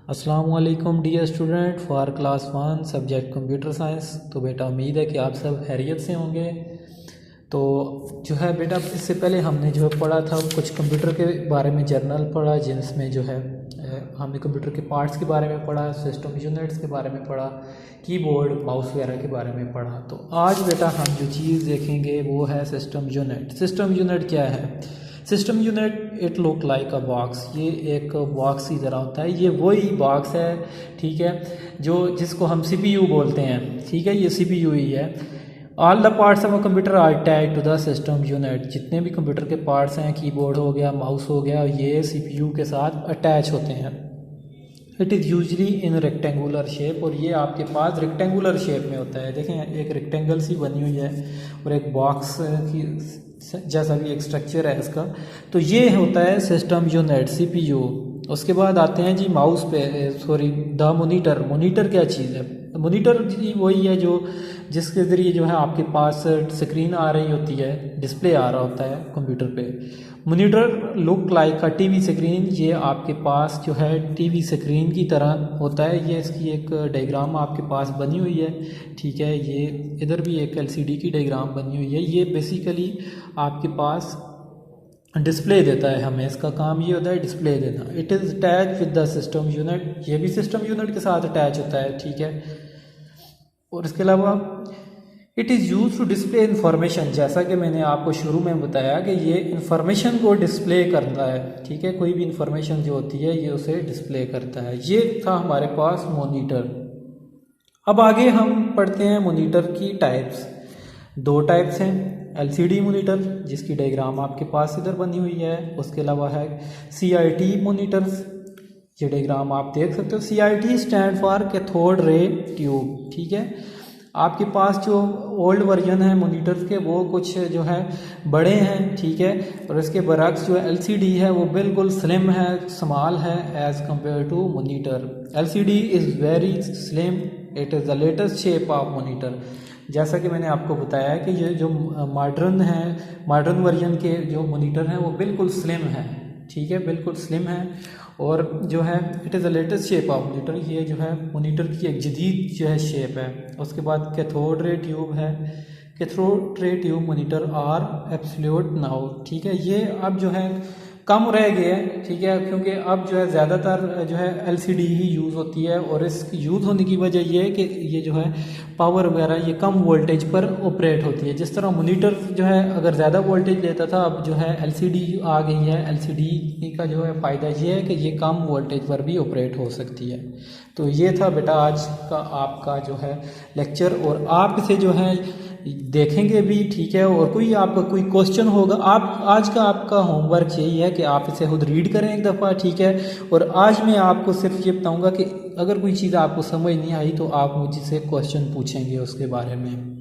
अस्सलाम वालेकुम dear student for class 1 subject computer science. तो बेटा उम्मीद है कि आप सब खैरियत से होंगे। तो जो है बेटा इससे पहले हमने जो है पढ़ा था कुछ कंप्यूटर के बारे में जर्नल पढ़ा, जिसमें जो है हमने कंप्यूटर के पार्ट्स के बारे में पढ़ा, सिस्टम यूनिट्स के बारे में पढ़ा, कीबोर्ड माउस वगैरह के बारे में पढ़ा। तो आज बेटा हम जो चीज़ देखेंगे वो है सिस्टम यूनिट। सिस्टम यूनिट क्या है? System unit it look like a box. ये एक बॉक्स की तरह होता है। ये वही बॉक्स है, ठीक है, जिसको हम CPU बोलते हैं, ठीक है, ये CPU ही है। All the parts of a computer are attached to the system unit. जितने भी कंप्यूटर के पार्ट्स हैं, कीबोर्ड हो गया, माउस हो गया, ये CPU के साथ अटैच होते हैं। It is usually in rectangular shape, और ये आपके पास रेक्टेंगुलर शेप में होता है। देखें एक रेक्टेंगल सी बनी हुई है और एक बॉक्स की जैसा भी एक स्ट्रक्चर है इसका। तो ये होता है सिस्टम यूनिट CPU। उसके बाद आते हैं जी माउस पे, सॉरी द मोनीटर। मोनीटर क्या चीज़ है? मोनीटर जी वही है जिसके ज़रिए जो है आपके पास स्क्रीन आ रही होती है, डिस्प्ले आ रहा होता है कंप्यूटर पे। मोनीटर लुक लाइक अ TV स्क्रीन। ये आपके पास जो है TV स्क्रीन की तरह होता है। ये इसकी एक डायग्राम आपके पास बनी हुई है, ठीक है। ये इधर भी एक LCD की डायग्राम बनी हुई है। ये बेसिकली आपके पास डिस्प्ले देता है हमें। इसका काम ये होता है डिस्प्ले देना। It is attach with the system unit. ये भी सिस्टम यूनिट के साथ अटैच होता है, ठीक है। और इसके अलावा it is use to display information. जैसा कि मैंने आपको शुरू में बताया कि ये इंफॉर्मेशन को डिस्प्ले करता है, ठीक है। कोई भी इंफॉर्मेशन जो होती है ये उसे डिस्प्ले करता है। ये था हमारे पास मॉनिटर। अब आगे हम पढ़ते हैं मॉनिटर की टाइप्स। दो टाइप्स हैं। LCD मॉनिटर जिसकी डायग्राम आपके पास इधर बनी हुई है। उसके अलावा है CRT मॉनिटर्स। ये डायग्राम आप देख सकते हो। CRT stand for cathode ray tube, ठीक है। आपके पास जो ओल्ड वर्जन है मॉनिटर्स के वो कुछ जो है बड़े हैं, ठीक है। और इसके बरक्स जो LCD है वो बिल्कुल स्लिम है, स्मॉल है as compare to monitor. LCD is very slim. It is the latest shape of monitor. जैसा कि मैंने आपको बताया कि ये जो मॉडर्न वर्जन के जो मॉनिटर हैं वो बिल्कुल स्लिम है, ठीक है, बिल्कुल स्लिम है। और जो है it is the latest shape of monitor. ये जो है मॉनिटर की एक जदीद जो है शेप है। उसके बाद कैथोड रे ट्यूब है। Cathode ray tube monitor are absolute now, ठीक है। ये अब जो है कम रह गए हैं, ठीक है, क्योंकि अब जो है ज़्यादातर जो है LCD ही यूज़ होती है। और इसकी यूज़ होने की वजह ये है कि ये जो है पावर वगैरह ये कम वोल्टेज पर ऑपरेट होती है। जिस तरह मॉनिटर जो है अगर ज़्यादा वोल्टेज लेता था, अब जो है LCD आ गई है। LCD का जो है फ़ायदा ये है कि ये कम वोल्टेज पर भी ऑपरेट हो सकती है। तो ये था बेटा आज का आपका जो है लेक्चर, और आप इसे जो है देखेंगे भी, ठीक है। और कोई आपका कोई क्वेश्चन होगा, आप आज का आपका होमवर्क यही है कि आप इसे खुद रीड करें एक दफ़ा, ठीक है। और आज मैं आपको सिर्फ ये बताऊंगा कि अगर कोई चीज़ आपको समझ नहीं आई तो आप मुझसे क्वेश्चन पूछेंगे उसके बारे में।